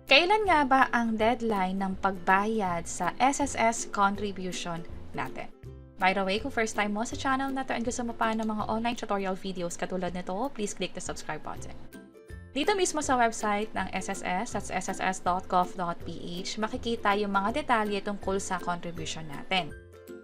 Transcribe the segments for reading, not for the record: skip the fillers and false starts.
Kailan nga ba ang deadline ng pagbayad sa SSS contribution natin? By the way, kung first time mo sa channel na to and gusto mo pa ng mga online tutorial videos katulad nito, please click the subscribe button. Dito mismo sa website ng SSS, that's sss.gov.ph, makikita yung mga detalye tungkol sa contribution natin.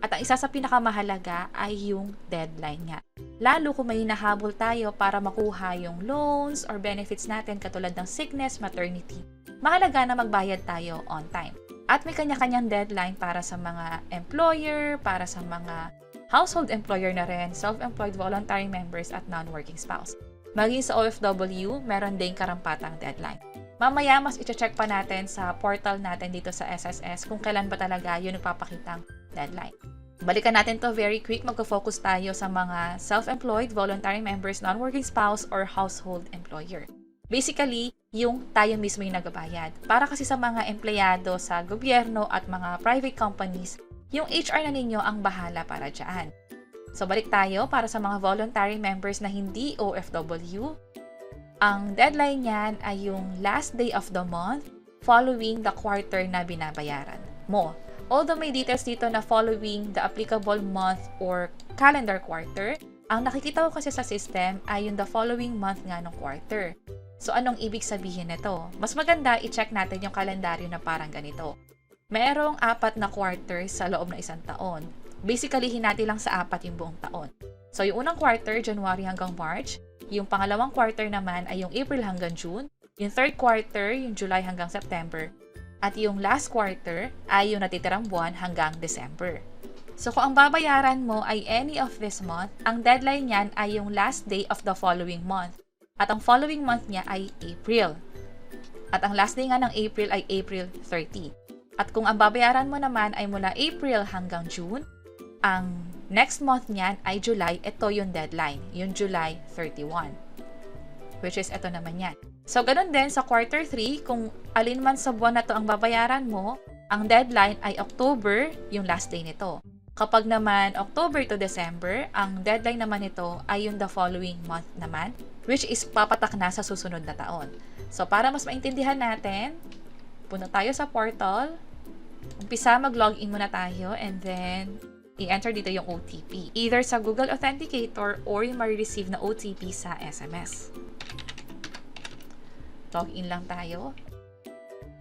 At ang isa sa pinakamahalaga ay yung deadline nga. Lalo kung may hinahabol tayo para makuha yung loans or benefits natin katulad ng sickness, maternity, mahalaga na magbayad tayo on time. At may kanya-kanyang deadline para sa mga employer, para sa mga household employer na rin, self-employed voluntary members at non-working spouse. Maging sa OFW, meron ding karampatang deadline. Mamaya, mas i-check pa natin sa portal natin dito sa SSS kung kailan ba talaga yun nagpapakitang deadline. Balikan natin to very quick. Mag-focus tayo sa mga self-employed voluntary members, non-working spouse, or household employer. Basically, yung tayo mismo yung nagbabayad. Para kasi sa mga empleyado sa gobyerno at mga private companies, yung HR na ninyo ang bahala para dyan. So, balik tayo para sa mga voluntary members na hindi OFW. Ang deadline niyan ay yung last day of the month following the quarter na binabayaran mo. Although may details dito na following the applicable month or calendar quarter, ang nakikita ko kasi sa system ay yung the following month nga ng quarter. So, anong ibig sabihin nito? Mas maganda i-check natin yung kalendaryo na parang ganito. Merong 4 na quarter sa loob ng isang taon. Basically, hinati lang sa 4 yung buong taon. So, yung unang quarter, January hanggang March. Yung pangalawang quarter naman ay yung April hanggang June. Yung third quarter, yung July hanggang September. At yung last quarter ay yung natitirang buwan hanggang December. So, kung ang babayaran mo ay any of this month, ang deadline niyan ay yung last day of the following month. At ang following month niya ay April. At ang last day nga ng April ay April 30. At kung ang babayaran mo naman ay mula April hanggang June, ang next month niyan ay July. Ito yung deadline, yung July 31. Which is ito naman yan. So, ganun din sa quarter 3, kung alin man sa buwan na to ang babayaran mo, ang deadline ay October, yung last day nito. Kapag naman October to December, ang deadline naman nito ay yung the following month naman, which is papatak na sa susunod na taon. So, para mas maintindihan natin, punta tayo sa portal, umpisa mag-login muna tayo, and then i-enter dito yung OTP. Either sa Google Authenticator or yung ma-receive na OTP sa SMS. Login lang tayo.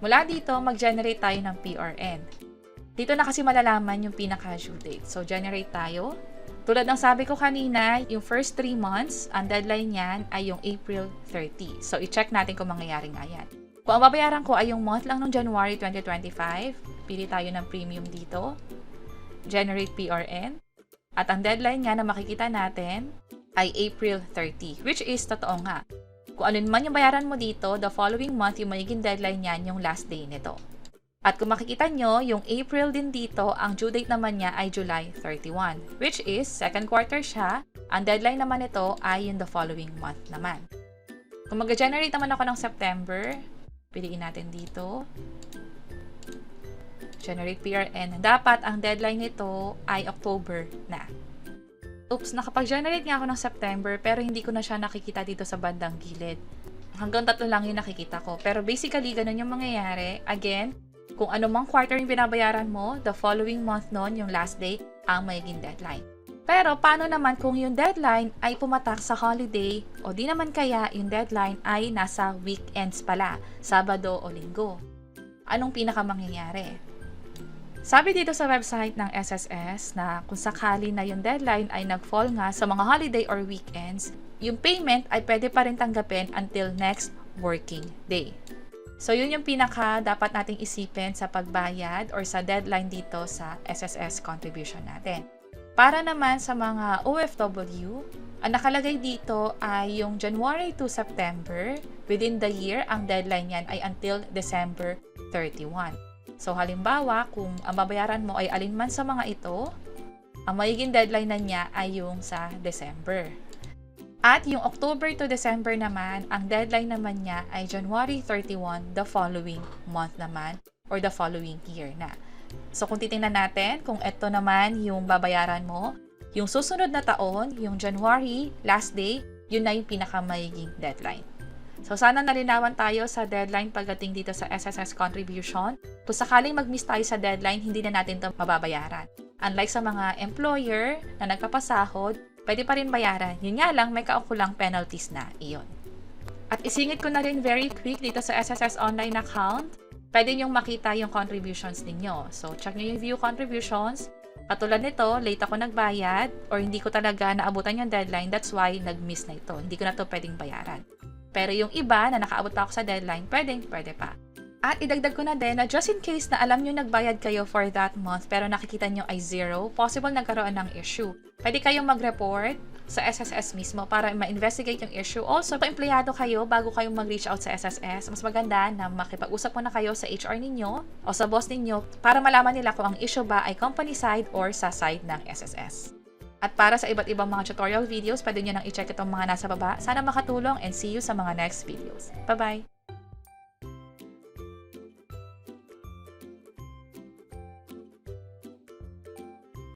Mula dito, mag-generate tayo ng PRN. Dito na kasi malalaman yung pinaka-due date. So, generate tayo. Tulad ng sabi ko kanina, yung first 3 months, ang deadline niyan ay yung April 30. So, i-check natin kung mangyayari nga yan. Kung ang babayaran ko ay yung month lang ng January 2025, pili tayo ng premium dito. Generate PRN. At ang deadline niya na makikita natin ay April 30, which is totoo nga. Kung alin man yung bayaran mo dito, the following month, yung magiging deadline niyan, yung last day nito. At kung makikita nyo, yung April din dito, ang due date naman niya ay July 31, which is second quarter siya. Ang deadline naman nito ay yung the following month naman. Kung mag-generate naman ako ng September, piliin natin dito. Generate PRN. Dapat ang deadline nito ay October na. Oops, nakapag-generate nga ako ng September pero hindi ko na siya nakikita dito sa bandang gilid. Hanggang 3 lang yung nakikita ko. Pero basically, ganun yung mangyayari. Again, kung anumang quarter yung binabayaran mo, the following month nun, yung last day, ang magiging deadline. Pero, paano naman kung yung deadline ay pumatak sa holiday o di naman kaya yung deadline ay nasa weekends pala, Sabado o Linggo? Anong pinakamangyayari? Sabi dito sa website ng SSS na kung sakali na yung deadline ay nag-fall nga sa mga holiday or weekends, yung payment ay pwede pa rin tanggapin until next working day. So, yun yung pinaka dapat nating isipin sa pagbayad or sa deadline dito sa SSS contribution natin. Para naman sa mga OFW, ang nakalagay dito ay yung January to September. Within the year, ang deadline yan ay until December 31. So, halimbawa, kung ang babayaran mo ay alinman sa mga ito, ang magiging deadline na niya ay yung sa December. At yung October to December naman, ang deadline naman niya ay January 31, the following month naman, or the following year na. So, kung titingnan natin, kung ito naman yung babayaran mo, yung susunod na taon, yung January, last day, yun na yung pinakamayiging deadline. So sana nalinawan tayo sa deadline pagdating dito sa SSS contribution. Kung sakaling mag-miss tayo sa deadline, hindi na natin ito mababayaran. Unlike sa mga employer na nagpapasahod, pwede pa rin bayaran. Yun nga lang, may kaukulang penalties na. Iyon. At isingit ko na rin very quick dito sa SSS online account. Pwede nyong makita yung contributions ninyo. So check nyo yung view contributions. Katulad nito, late ako nagbayad or hindi ko talaga naabutan yung deadline. That's why nag-miss na ito. Hindi ko na ito pwedeng bayaran. Pero yung iba na nakaabot pa ako sa deadline, pwede pa. At idagdag ko na din na just in case na alam nyo nagbayad kayo for that month pero nakikita nyo ay 0, possible nagkaroon ng issue. Pwede kayong mag-report sa SSS mismo para ma-investigate yung issue. Also, kung empleyado kayo, bago kayong mag-reach out sa SSS, mas maganda na makipag-usap muna kayo sa HR ninyo o sa boss ninyo para malaman nila kung ang issue ba ay company side or sa side ng SSS. At para sa iba't ibang mga tutorial videos, pwede nyo nang i-check itong mga nasa baba. Sana makatulong and see you sa mga next videos. Bye-bye!